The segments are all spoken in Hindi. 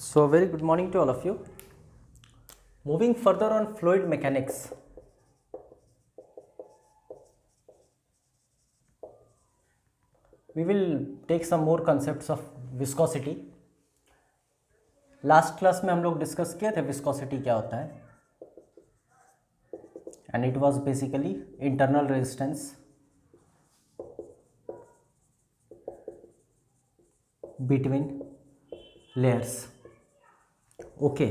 So very good morning to all of you. Moving further on fluid mechanics. We will take some more concepts of viscosity. Last class में हम लोग डिस्कस किए थे विस्कोसिटी क्या होता है, and it was basically internal resistance between layers. Okay,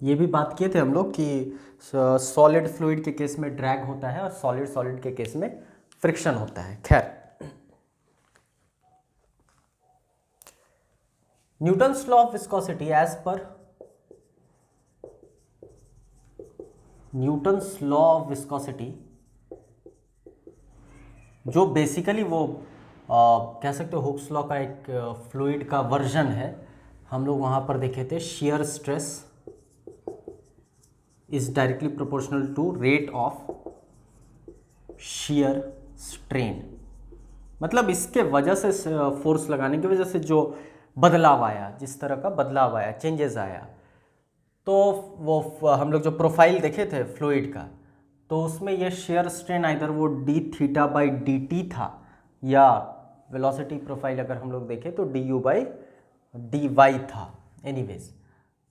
ये भी बात किए थे हम लोग कि सॉलिड फ्लूइड के केस में ड्रैग होता है और सॉलिड सॉलिड के केस में फ्रिक्शन होता है. खैर, Newton's law of viscosity, as per Newton's law of viscosity, जो बेसिकली वो कह सकते हो हुक्स लॉ का एक फ्लूइड का वर्जन है. हम लोग वहां पर देखे थे shear stress is directly proportional to rate of shear strain. मतलब इसके वजह से फोर्स लगाने की वजह से जो बदलाव आया, जिस तरह का बदलाव आया, चेंजेस आया, तो वो हम लोग जो प्रोफाइल देखे थे फ्लूइड का, तो उसमें ये शेयर स्ट्रेन आइदर वो D theta by D T था, या वेलोसिटी प्रोफाइल अगर हम लोग देखें तो D U by D Y था. एनीवेज,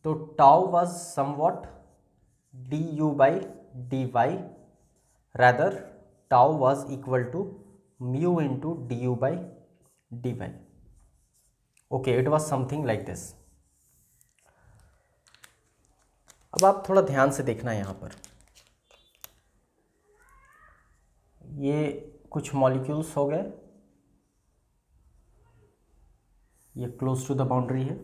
तो tau was somewhat D U by D Y, rather tau was equal to mu into D U by D Y. Okay, it was something like this. अब आप थोड़ा ध्यान से देखना यहाँ पर, ये कुछ मॉलिक्यूल्स हो गए, ये क्लोज टू द बाउंड्री है.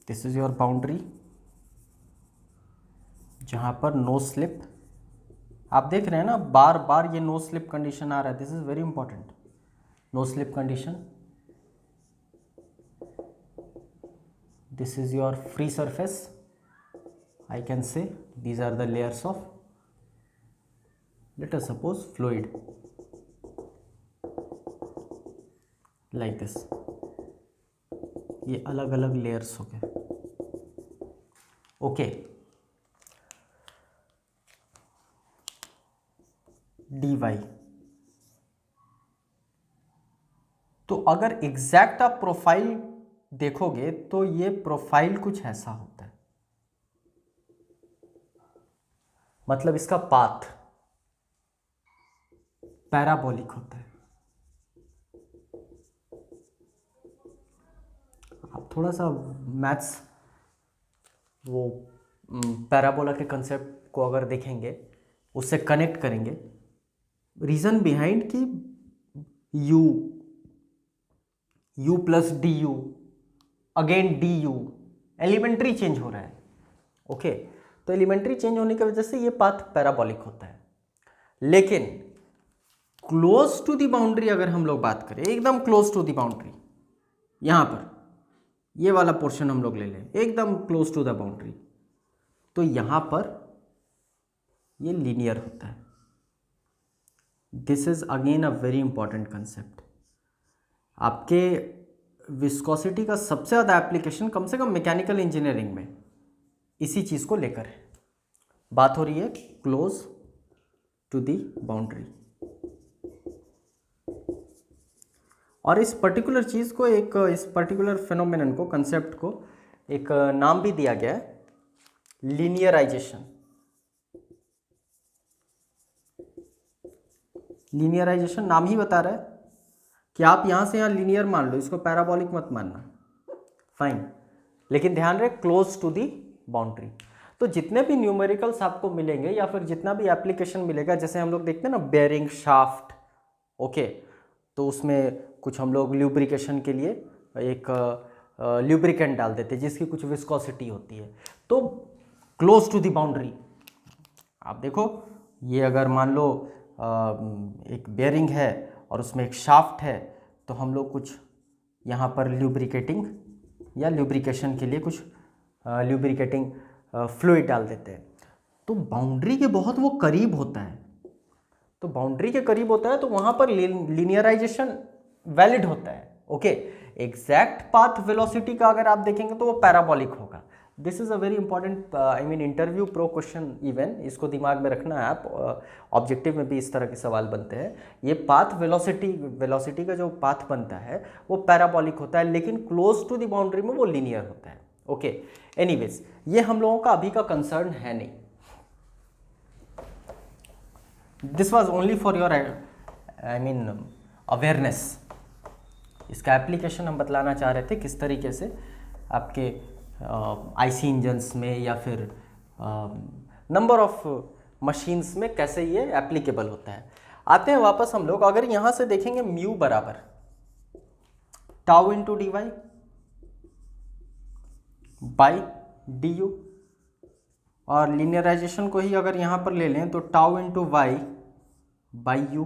दिस इज योर बाउंड्री जहां पर नो स्लिप. आप देख रहे हैं ना, बार बार ये नो स्लिप कंडीशन आ रहा है. This is very important, no slip condition. This is your free surface. I can say these are the layers of, let us suppose, fluid, like this. ये अलग अलग लेयर्स हो गए. Okay, D Y. तो अगर एग्जैक्ट आप प्रोफाइल देखोगे तो ये प्रोफाइल कुछ ऐसा होता है. मतलब इसका पाथ पैराबोलिक होता है. आप थोड़ा सा मैथ्स वो पैराबोला के कंसेप्ट को अगर देखेंगे, उससे कनेक्ट करेंगे, रीजन बिहाइंड कि U plus D U again D U, elementary change हो रहा है. ओके, तो एलिमेंट्री चेंज होने की वजह से ये पाथ पैराबोलिक होता है. लेकिन क्लोज टू दी बाउंड्री अगर हम लोग बात करें, एकदम क्लोज टू दी बाउंड्री, यहां पर ये वाला पोर्शन हम लोग ले लें, एकदम क्लोज टू द बाउंड्री, तो यहां पर ये लीनियर होता है. This is again a very important concept. आपके विस्कोसिटी का सबसे ज़्यादा एप्लीकेशन कम से कम मैकेनिकल इंजीनियरिंग में इसी चीज़ को लेकर है. बात हो रही है क्लोज टू दी बाउंड्री. और इस पर्टिकुलर चीज़ को, इस पर्टिकुलर फिनोमेनन को, कंसेप्ट को एक नाम भी दिया गया है, लीनियराइजेशन. लीनियराइजेशन नाम ही बता रहा है कि आप यहां से यहां लीनियर मान लो, इसको पैराबोलिक मत मानना. फाइन, लेकिन ध्यान रहे क्लोज टू दी बाउंड्री. तो जितने भी न्यूमेरिकल्स आपको मिलेंगे या फिर जितना भी एप्लीकेशन मिलेगा, जैसे हम लोग देखते हैं ना बेयरिंग शाफ्ट, ओके, तो उसमें कुछ हम लोग ल्यूब्रिकेशन के लिए एक ल्यूब्रिकेंट डाल देते हैं जिसकी कुछ विस्कोसिटी होती है. तो क्लोज टू दी बाउंड्री, आप देखो, ये अगर मान लो एक बेयरिंग है और उसमें एक शाफ्ट है, तो हम लोग कुछ यहाँ पर ल्यूब्रिकेटिंग या ल्यूब्रिकेशन के लिए कुछ ल्यूब्रिकेटिंग फ्लूइड डाल देते हैं. तो बाउंड्री के बहुत वो करीब होता है. तो बाउंड्री के करीब होता है तो वहाँ पर लीनियराइजेशन वैलिड होता है. ओके। एग्जैक्ट पाथ वेलोसिटी का अगर आप देखेंगे तो वो पैराबोलिक होगा। This is a very important I mean interview pro question even, इसको दिमाग में रखना है आप। ऑब्जेक्टिव में भी इस तरह के सवाल बनते हैं। ये पाथ वेलोसिटी का जो पाथ बनता है वो पैराबोलिक होता है, लेकिन क्लोज टू द बाउंड्री में वो लीनियर होता है। ओके एनीवेज, ये हम लोगों का अभी का कंसर्न है नहीं। This was only for your I mean awareness. इसका एप्लीकेशन हम बतलाना चाह रहे थे किस तरीके से आपके आईसी इंजन्स में या फिर नंबर ऑफ मशीन्स में कैसे ये एप्लीकेबल होता है। आते हैं वापस हम लोग, अगर यहाँ से देखेंगे म्यू बराबर tau into D Y by D U, और लीनियराइजेशन को ही अगर यहाँ पर ले लें तो tau into Y by U.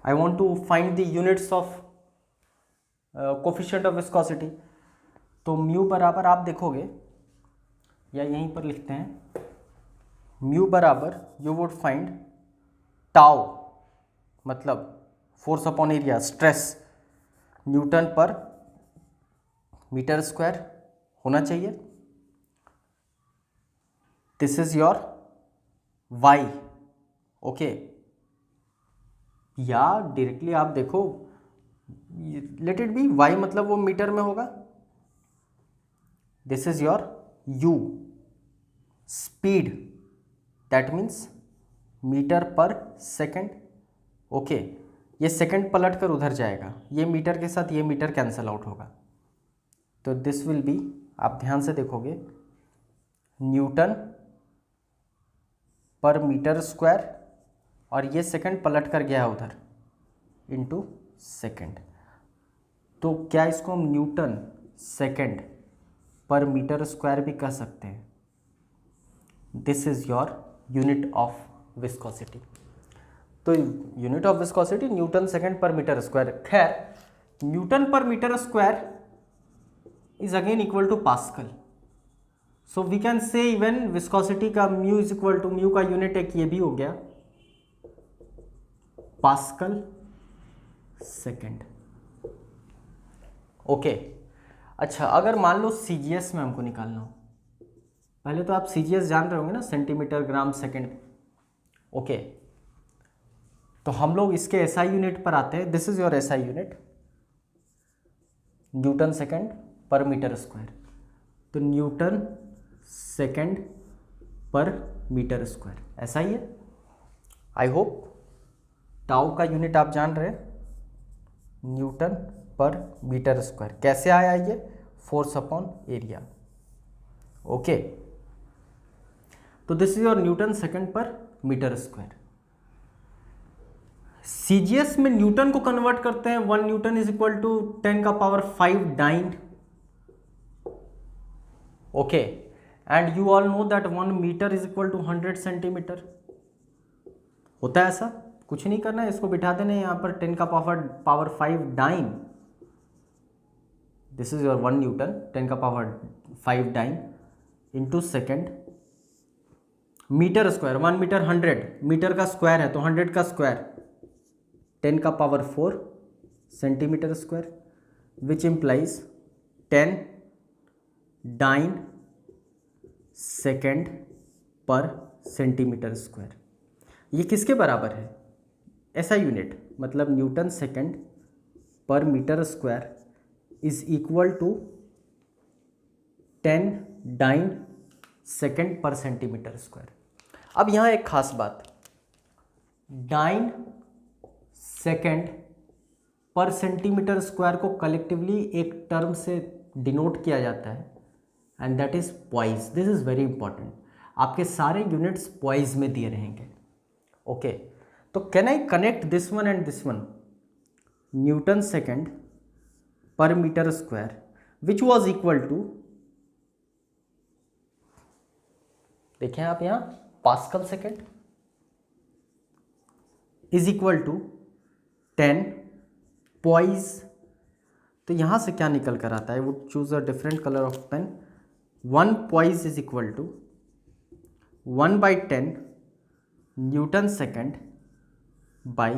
I want to find the units of coefficient of viscosity। तो म्यू बराबर आप देखोगे या यहीं पर लिखते हैं, म्यू बराबर यू वुड फाइंड टाउ मतलब force upon area stress newton per metre square होना चाहिए। This is your Y. Okay, या डायरेक्टली आप देखो, लेट इट बी वाई मतलब वो मीटर में होगा। This is your U speed, that means metre per second. Okay, ये सेकेंड पलट कर उधर जाएगा, ये मीटर के साथ ये मीटर कैंसल आउट होगा, तो दिस विल बी, आप ध्यान से देखोगे, न्यूटन पर मीटर स्क्वायर, और ये सेकंड पलट कर गया उधर इनटू सेकंड। तो क्या इसको हम newton second per metre square भी कह सकते हैं? This is your unit of viscosity. तो unit of viscosity newton second per metre square. खैर, newton per metre square is again equal to pascal, so we can say even viscosity का mu is equal to, mu का यूनिट एक ये भी हो गया पास्कल सेकेंड। ओके, अच्छा अगर मान लो सीजीएस में हमको निकालना हो, पहले तो आप सीजीएस जान रहे होंगे ना, सेंटीमीटर ग्राम सेकेंड। ओके, तो हम लोग इसके एसआई यूनिट पर आते हैं। This is your SI unit, Newton second per metre square. तो Newton second per metre square ऐसा ही है। आई होप टाउ का यूनिट आप जान रहे हैं, न्यूटन पर मीटर स्क्वायर। कैसे आया ये? Force upon area. ओके, तो this is your newton second per metre square. CGS में न्यूटन को कन्वर्ट करते हैं, 1 न्यूटन इज इक्वल टू 10 का power 5 dyne. Okay, and you all know that 1 metre is equal to 100 centimetre. होता है ऐसा? कुछ नहीं करना है, इसको बिठा देना है यहाँ पर 10 का power 5 dyne. This is your 1 newton 10 का power 5 dyne into second metre square. 1 metre 100 metre का स्क्वायर है, तो 100 का स्क्वायर 10 का power 4 centimetre square, which implies 10 dyne second per centimetre square. ये किसके बराबर है? ऐसा यूनिट, मतलब newton second per metre square is equal to 10 dyne second per centimetre square. अब यहाँ एक खास बात, dyne second per centimetre square को कलेक्टिवली एक टर्म से डिनोट किया जाता है, and that is poise. This is very important, आपके सारे यूनिट्स पॉइज में दिए रहेंगे। ओके, तो can I connect this one and this one? Newton second per metre square which was equal to, देखें आप यहाँ, pascal second is equal to 10 poise. तो यहाँ से क्या निकल कर आता है? Would choose a different colour of pen. 1 poise is equal to 1/10 newton second by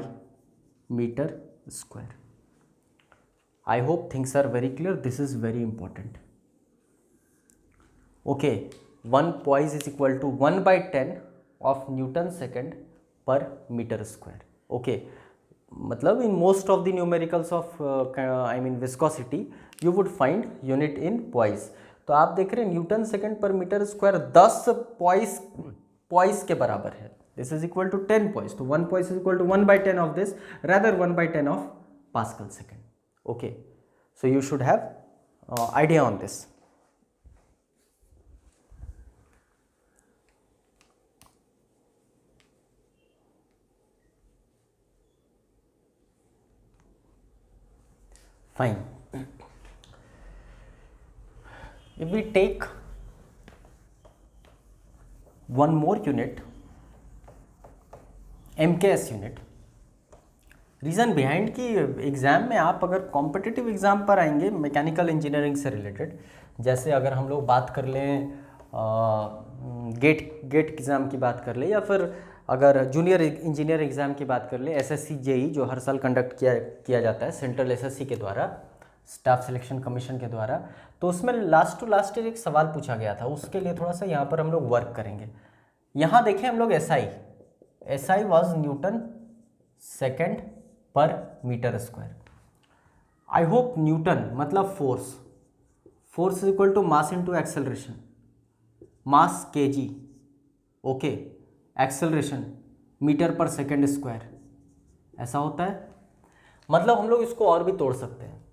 metre square. I hope things are very clear, this is very important. Okay, 1 poise is equal to 1/10 of newton second per metre square. Okay, मतलब in most of the numericals of I mean viscosity you would find unit in poise। तो आप देख रहे हैं newton second per metre square 10 poise के बराबर है। This is equal to 10 poise, तो 1 poise is equal to 1/10 of this, rather 1/10 of pascal second. Okay, so you should have idea on this. Fine. If we take one more unit, MKS unit, reason behind कि एग्ज़ाम में आप अगर कॉम्पिटिटिव एग्ज़ाम पर आएंगे मैकेनिकल इंजीनियरिंग से रिलेटेड, जैसे अगर हम लोग बात कर लें गेट एग्ज़ाम की बात कर लें, या फिर अगर जूनियर इंजीनियर एग्ज़ाम की बात कर लें, एसएससी जेई जो हर साल कंडक्ट किया जाता है सेंट्रल एसएससी के द्वारा, स्टाफ सिलेक्शन कमीशन के द्वारा, तो उसमें लास्ट टू लास्ट ईयर एक सवाल पूछा गया था, उसके लिए थोड़ा सा यहाँ पर हम लोग वर्क करेंगे। यहाँ देखें हम लोग SI was newton second per metre square. I hope newton मतलब force is equal to mass into acceleration, mass KG, okay, acceleration metre per second square, ऐसा होता है। मतलब हम लोग इसको और भी तोड़ सकते हैं,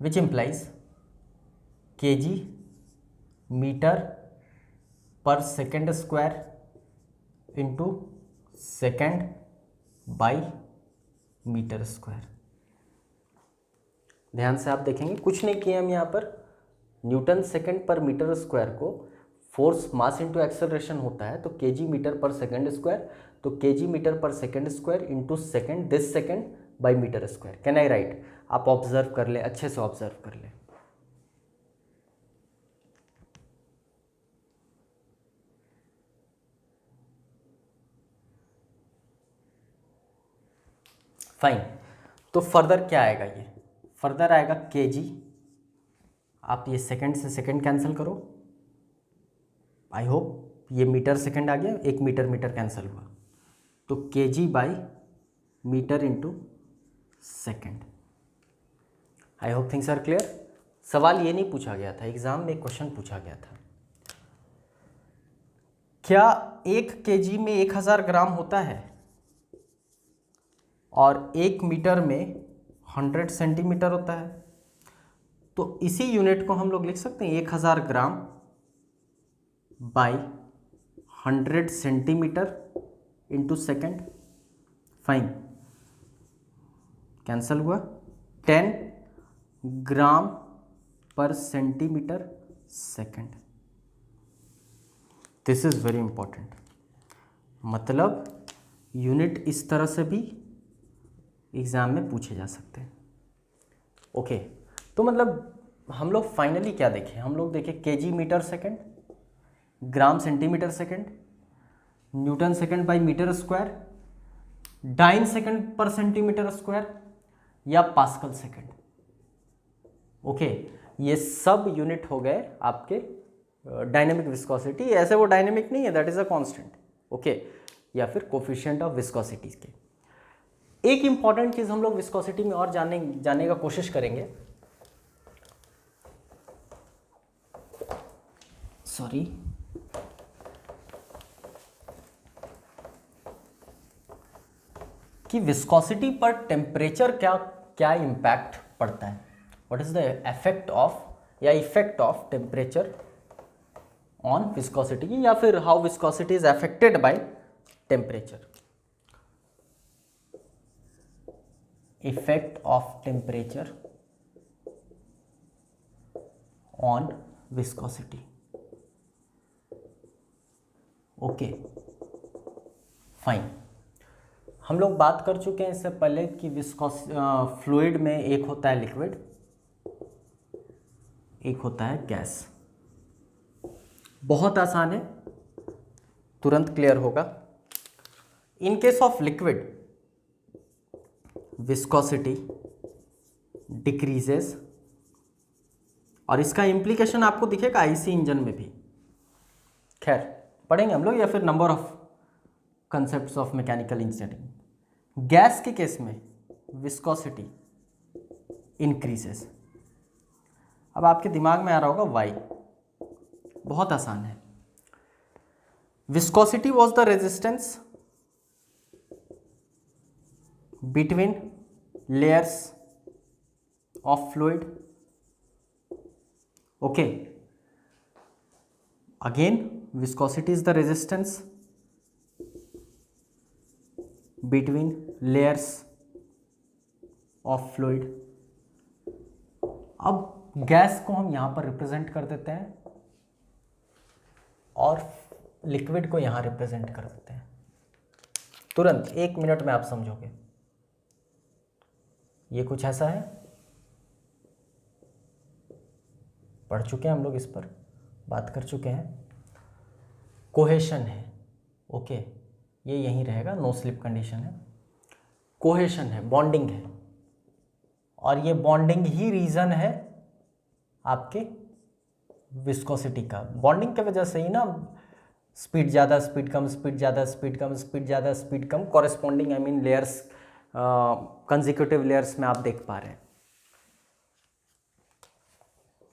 which implies KG metre per second square into second by metre square. ध्यान से आप देखेंगे कुछ नहीं किए हम यहाँ पर, newton second per metre square को फोर्स मास इंटू एक्सेलरेशन होता है तो KG metre per second square, तो KG metre per second square into second this second by metre square. Can I write? आप ऑब्जर्व कर ले, अच्छे से ऑब्जर्व कर ले। फाइन, तो फर्दर क्या आएगा, ये फर्दर आएगा केजी, आप ये सेकंड से सेकंड कैंसिल करो, आई होप ये मीटर सेकंड आ गया, एक मीटर मीटर कैंसिल हुआ, तो KG by metre into second. I hope things are clear. सवाल ये नहीं पूछा गया था, एग्जाम में एक क्वेश्चन पूछा गया था, क्या 1 केजी में 1000 ग्राम होता है और 1 मीटर में 100 सेंटीमीटर होता है? तो इसी यूनिट को हम लोग लिख सकते हैं 1000 gram by 100 centimetre into second. Fine, cancel हुआ, 10 gram per centimetre second. This is very important, मतलब यूनिट इस तरह से भी एग्जाम में पूछे जा सकते हैं। ओके, तो मतलब हम लोग फाइनली क्या देखें, हम लोग देखें KG metre second, gram centimetre second, newton second by metre square, dyne second per centimetre square, या पास्कल सेकेंड। ओके, ये सब यूनिट हो गए आपके डायनेमिक विस्कोसिटी। ऐसे वो डायनेमिक नहीं है, that is a constant, okay, या फिर कोफिशिएंट ऑफ विस्कोसिटी के। एक इंपॉर्टेंट चीज हम लोग विस्कोसिटी में और जानने का कोशिश करेंगे, सॉरी, कि विस्कोसिटी पर टेम्परेचर क्या इम्पैक्ट पड़ता है, what is the effect of temperature on viscosity, या फिर how viscosity is affected by temperature. Effect of temperature on viscosity, okay fine. हम लोग बात कर चुके हैं इससे पहले कि फ्लूइड में एक होता है लिक्विड, एक होता है गैस। बहुत आसान है, तुरंत क्लियर होगा। In case of liquid viscosity decreases, और इसका इम्प्लीकेशन आपको दिखेगा आईसी इंजन में भी, खैर पढ़ेंगे हम लोग, या फिर number of concepts of mechanical engineering. Gas के केस में विस्कोसिटी इंक्रीजेस। अब आपके दिमाग में आ रहा होगा वाई, बहुत आसान है। Viscosity was the resistance between layers of fluid. Okay, again viscosity is the resistance between layers of fluid. अब गैस को हम यहां पर रिप्रेजेंट कर देते हैं और लिक्विड को यहां रिप्रेजेंट कर देते हैं। तुरंत 1 मिनट में आप समझोगे। ये कुछ ऐसा है, पढ़ चुके हैं हम लोग, इस पर बात कर चुके हैं। कोहेशन है, ओके, ये यहीं रहेगा, नो स्लिप कंडीशन है। कोहेशन है, बॉन्डिंग है, और ये बॉन्डिंग ही रीज़न है आपके विस्कोसिटी का। बॉन्डिंग की वजह से ही ना स्पीड ज़्यादा, स्पीड कम, स्पीड ज़्यादा, स्पीड कम, स्पीड ज़्यादा, speed come, corresponding I mean layers, consecutive layers में आप देख पा रहे हैं।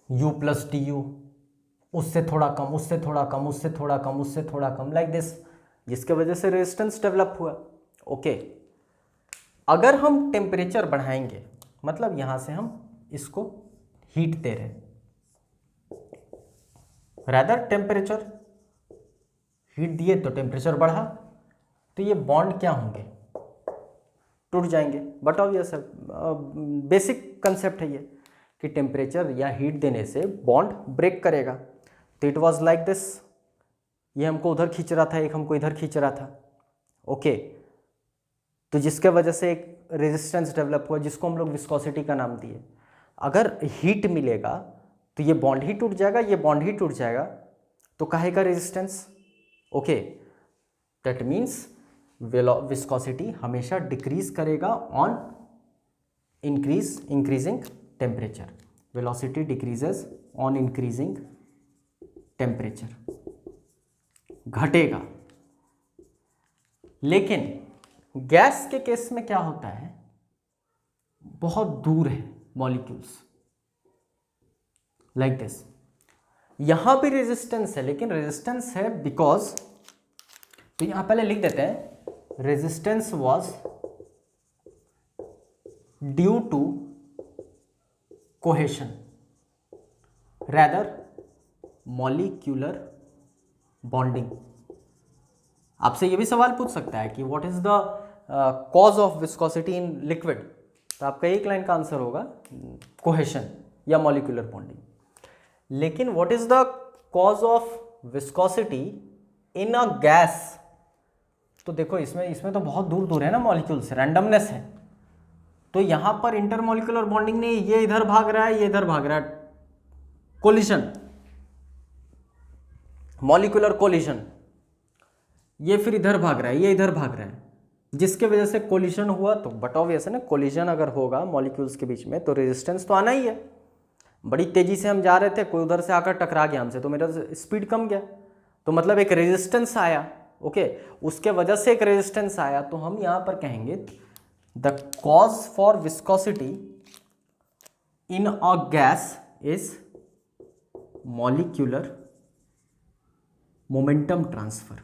U प्लस डी यू, उससे थोड़ा कम, उससे थोड़ा कम, उससे थोड़ा कम, उससे थोड़ा कम, लाइक दिस, जिसके वजह से रेजिस्टेंस डेवलप हुआ। ओके, अगर हम टेम्परेचर बढ़ाएंगे, मतलब यहां से हम इसको हीट दे रहे हैं, रैदर टेम्परेचर हीट दिए तो टेम्परेचर बढ़ा, तो ये बॉन्ड क्या होंगे, टूट जाएंगे। बट ऑब्वियस है, बेसिक कंसेप्ट है ये कि टेम्परेचर या हीट देने से बॉन्ड ब्रेक करेगा। तो इट वाज लाइक दिस, ये हमको उधर खींच रहा था, एक हमको इधर खींच रहा था। ओके, तो जिसके वजह से एक रेजिस्टेंस डेवलप हुआ, जिसको हम लोग विस्कोसिटी का नाम दिए। अगर हीट मिलेगा तो ये बॉन्ड ही टूट जाएगा, ये बॉन्ड ही टूट जाएगा, तो काहे का resistance. Okay, that means viscosity हमेशा डिक्रीज करेगा on increasing temperature. Velocity decreases on increasing temperature, घटेगा। लेकिन गैस के केस में क्या होता है, बहुत दूर है मॉलिक्यूल्स, लाइक दिस। यहां भी रेजिस्टेंस है, लेकिन रेजिस्टेंस है बिकॉज, तो यहां पहले लिख देते हैं, resistance was due to cohesion rather molecular bonding. आपसे ये भी सवाल पूछ सकता है कि what is the cause of viscosity in liquid, तो आपका एक लाइन का आंसर होगा कोहेशन या मॉलिक्यूलर बॉन्डिंग। लेकिन what is the cause of viscosity in a gas, तो देखो इसमें तो बहुत दूर दूर है ना मॉलिक्यूल से, रैंडमनेस है। तो यहां पर इंटरमॉलिक्यूलर बॉन्डिंग नहीं, ये इधर भाग रहा है, ये इधर भाग रहा है, कोलिशन, मॉलिक्यूलर कोलिशन, ये फिर इधर भाग रहा है, ये इधर भाग रहा है, जिसके वजह से कोलिशन हुआ। तो बट ऑब्वियस है ना, कोलिशन अगर होगा मॉलिक्यूल्स के बीच में तो रेजिस्टेंस तो आना ही है। बड़ी तेजी से हम जा रहे थे, कोई उधर से आकर टकरा गया हमसे, तो मेरा स्पीड कम गया, तो मतलब एक रेजिस्टेंस आया। ओके, उसके वजह से एक रेजिस्टेंस आया, तो हम यहां पर कहेंगे the cause for viscosity in a gas is molecular momentum transfer.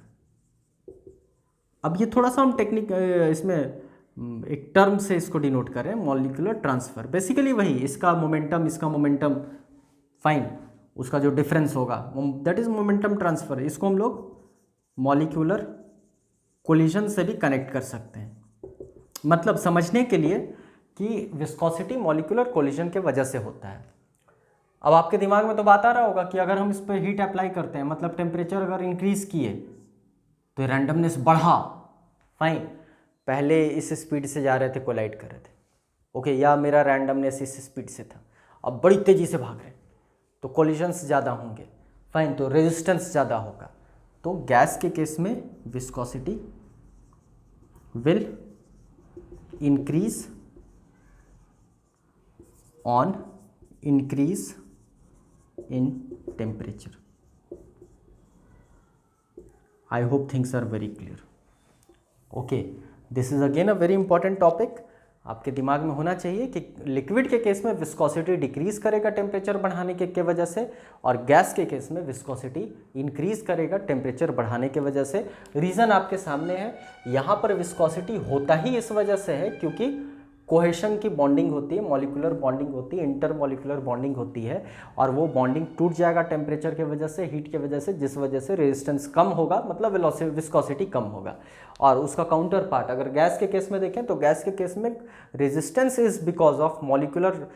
अब ये थोड़ा सा हम टेक्निक इसमें एक टर्म से इसको डिनोट करें, मॉलिक्यूलर ट्रांसफर, बेसिकली वही, इसका मोमेंटम फाइन, उसका जो डिफरेंस होगा दैट इज मोमेंटम ट्रांसफर। इसको हम लोग मॉलिक्यूलर कोलिजन से भी कनेक्ट कर सकते हैं, मतलब समझने के लिए कि विस्कोसिटी मॉलिक्यूलर कोलिजन के वजह से होता है। अब आपके दिमाग में तो बात आ रहा होगा कि अगर हम इस पर हीट अप्लाई करते हैं, मतलब टेम्परेचर अगर इंक्रीज किए तो रैंडमनेस बढ़ा, फाइन, पहले इस स्पीड से जा रहे थे, कोलाइड कर रहे थे, ओके, या मेरा रैंडमनेस इस स्पीड से था, अब बड़ी तेजी से भाग रहे हैं, तो कोलिजन्स ज़्यादा होंगे, फाइन, तो रेजिस्टेंस ज़्यादा होगा। तो गैस के केस में viscosity will increase on increase in temperature. I hope things are very clear. Okay, this is again a very important topic. आपके दिमाग में होना चाहिए कि लिक्विड के केस में विस्कोसिटी डिक्रीज करेगा टेम्परेचर बढ़ाने के वजह से, और गैस के केस में विस्कोसिटी इंक्रीज करेगा टेम्परेचर बढ़ाने के वजह से। रीज़न आपके सामने है, यहाँ पर विस्कोसिटी होता ही इस वजह से है क्योंकि कोहेशन की बॉन्डिंग होती है, मॉलिक्यूलर बॉन्डिंग होती है, इंटरमॉलिक्यूलर बॉन्डिंग होती है, और वो बॉन्डिंग टूट जाएगा टेम्परेचर के वजह से, हीट के वजह से, जिस वजह से रेजिस्टेंस कम होगा, मतलब विस्कोसिटी कम होगा। और उसका काउंटर पार्ट अगर गैस के केस में देखें तो गैस के केस में resistance is because of molecular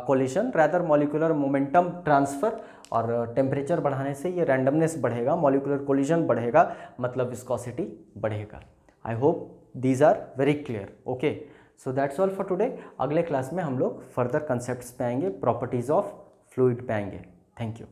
collision rather molecular momentum transfer, और टेम्परेचर बढ़ाने से ये रैंडमनेस बढ़ेगा, मॉलिक्यूलर कोलिशन बढ़ेगा, मतलब विस्कोसिटी बढ़ेगा। I hope these are very clear. Okay, so that's all for today. अगले क्लास में हम लोग फर्दर कंसेप्ट्स पे आएंगे, प्रॉपर्टीज ऑफ फ्लूइड पे आएंगे। Thank you.